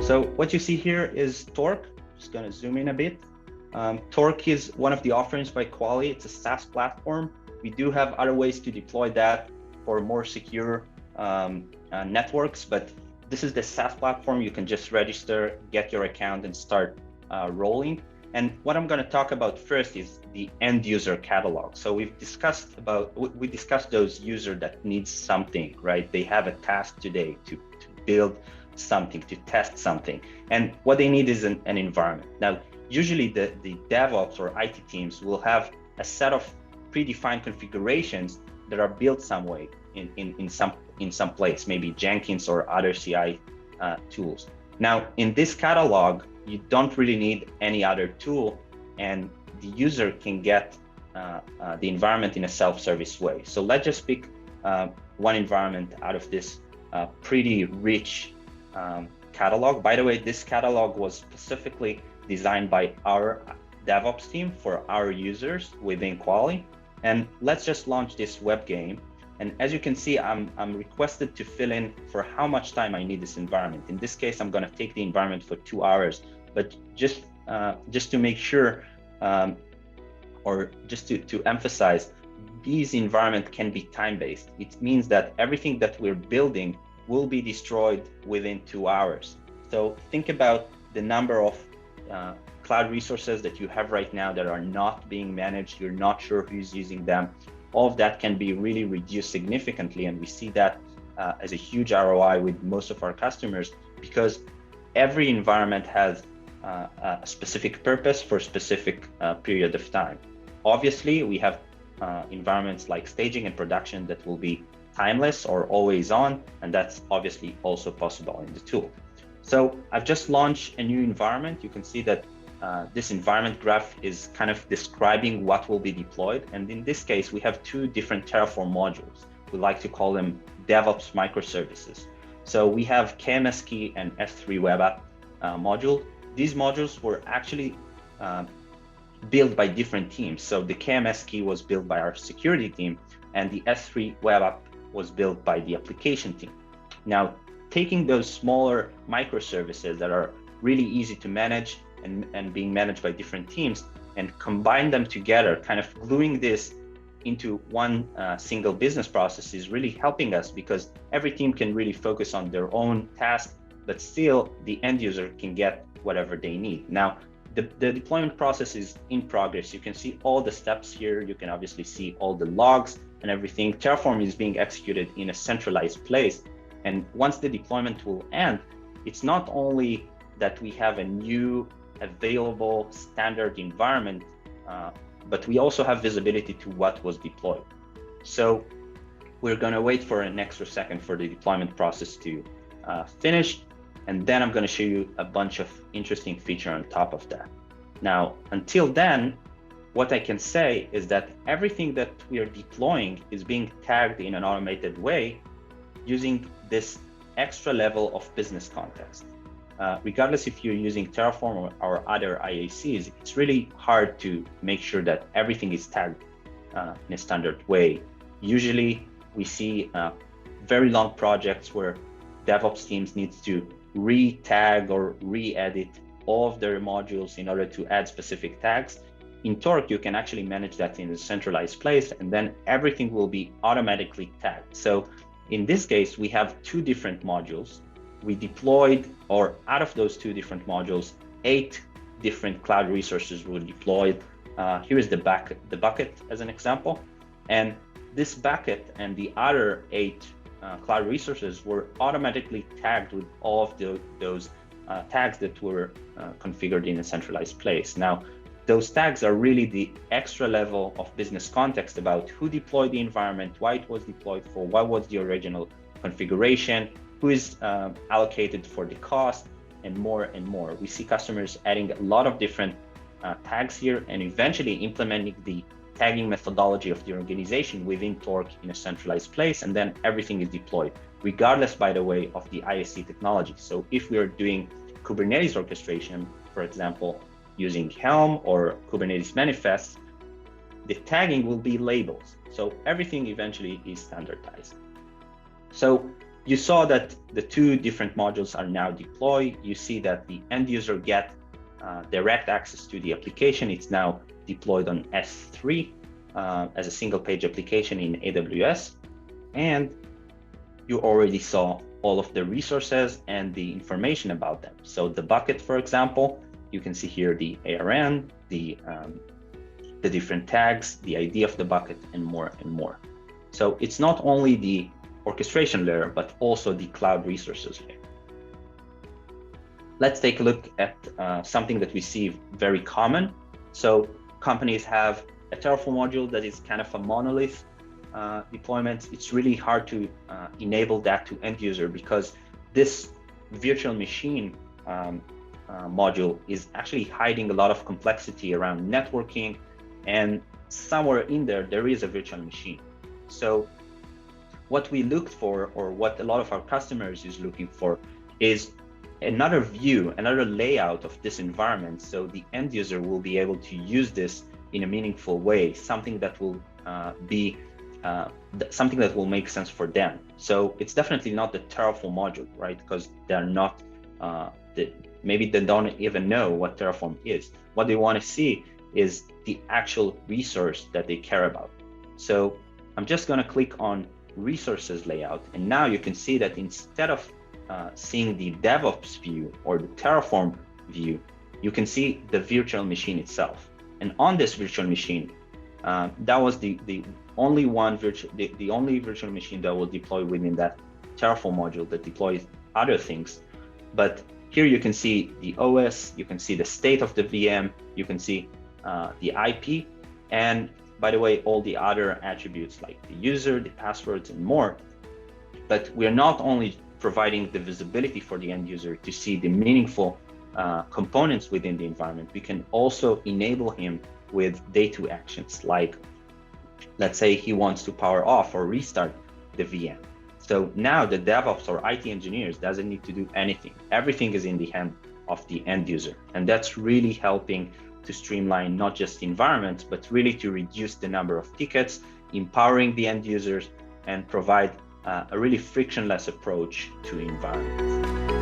So what you see here is Torque. Just going to zoom in a bit. Torque is one of the offerings by Quali. It's a SaaS platform. We do have other ways to deploy that for more secure networks, but this is the SaaS platform. You can just register, get your account, and start rolling. And what I'm going to talk about first is the end user catalog. So we discussed those users that needs something, right? They have a task today to build something, to test something, and what they need is an environment. Now, usually the DevOps or IT teams will have a set of predefined configurations that are built some way in some place, maybe Jenkins or other CI tools. Now, in this catalog, you don't really need any other tool, and the user can get the environment in a self-service way. So let's just pick one environment out of this pretty rich catalog. By the way, this catalog was specifically designed by our DevOps team for our users within Quali. And let's just launch this web game. And as you can see, I'm requested to fill in for how much time I need this environment. In this case, I'm going to take the environment for 2 hours. But just to make sure, or just to emphasize, these environments can be time-based. It means that everything that we're building will be destroyed within 2 hours. So think about the number of cloud resources that you have right now that are not being managed. You're not sure who's using them. All of that can be really reduced significantly. And we see that as a huge ROI with most of our customers, because every environment has a specific purpose for a specific period of time. Obviously, we have environments like staging and production that will be timeless or always on, and that's obviously also possible in the tool. So I've just launched a new environment. You can see that this environment graph is kind of describing what will be deployed. And in this case, we have 2 different Terraform modules. We like to call them DevOps microservices. So we have KMS key and S3 web app module. These modules were actually built by different teams. So the KMS key was built by our security team, and the S3 web app was built by the application team. Now, taking those smaller microservices that are really easy to manage and being managed by different teams and combine them together, kind of gluing this into one single business process is really helping us, because every team can really focus on their own task, but still the end user can get whatever they need. Now, the deployment process is in progress. You can see all the steps here. You can obviously see all the logs and everything. Terraform is being executed in a centralized place. And once the deployment will end, it's not only that we have a new available standard environment, but we also have visibility to what was deployed. So we're going to wait for an extra second for the deployment process to finish. And then I'm going to show you a bunch of interesting features on top of that. Now, until then, what I can say is that everything that we are deploying is being tagged in an automated way using this extra level of business context. Regardless if you're using Terraform or other IACs, it's really hard to make sure that everything is tagged in a standard way. Usually, we see very long projects where DevOps teams need to re-tag or re-edit all of their modules in order to add specific tags. In Torque, you can actually manage that in a centralized place, and then everything will be automatically tagged. So in this case, we have 2 different modules. We deployed, or out of those 2 different modules, 8 different cloud resources were deployed. Here is the bucket as an example. And this bucket and the other 8 cloud resources were automatically tagged with all of those tags that were configured in a centralized place. Now, those tags are really the extra level of business context about who deployed the environment, why it was deployed for, what was the original configuration, who is allocated for the cost, and more and more. We see customers adding a lot of different tags here and eventually implementing the tagging methodology of the organization within Torque in a centralized place, and then everything is deployed, regardless, by the way, of the ISC technology. So if we are doing Kubernetes orchestration, for example, using Helm or Kubernetes manifests, the tagging will be labels. So everything eventually is standardized. So you saw that the two different modules are now deployed. You see that the end user get direct access to the application. It's now deployed on S3 as a single page application in AWS. And you already saw all of the resources and the information about them. So the bucket, for example, you can see here the ARN, the different tags, the ID of the bucket, and more and more. So it's not only the orchestration layer, but also the cloud resources layer. Let's take a look at something that we see very common. So companies have a Terraform module that is kind of a monolith deployment. It's really hard to enable that to end user because this virtual machine module is actually hiding a lot of complexity around networking, and somewhere in there is a virtual machine. So what we looked for, or what a lot of our customers is looking for, is another view, another layout of this environment, so the end user will be able to use this in a meaningful way, something that will something that will make sense for them. So it's definitely not the Terraform module, right? Because they're not, maybe they don't even know what Terraform is. What they want to see is the actual resource that they care about. So I'm just going to click on resources layout, and now you can see that instead of seeing the DevOps view or the Terraform view, you can see the virtual machine itself. And on this virtual machine, that was the only virtual machine that will deploy within that Terraform module that deploys other things. But here you can see the OS, you can see the state of the VM, you can see the IP, and by the way, all the other attributes like the user, the passwords, and more. But we're not only providing the visibility for the end user to see the meaningful components within the environment, we can also enable him with day-to actions, like let's say he wants to power off or restart the VM. So now the DevOps or IT engineers doesn't need to do anything. Everything is in the hand of the end user. And that's really helping to streamline not just environments, but really to reduce the number of tickets, empowering the end users, and provide a really frictionless approach to environments.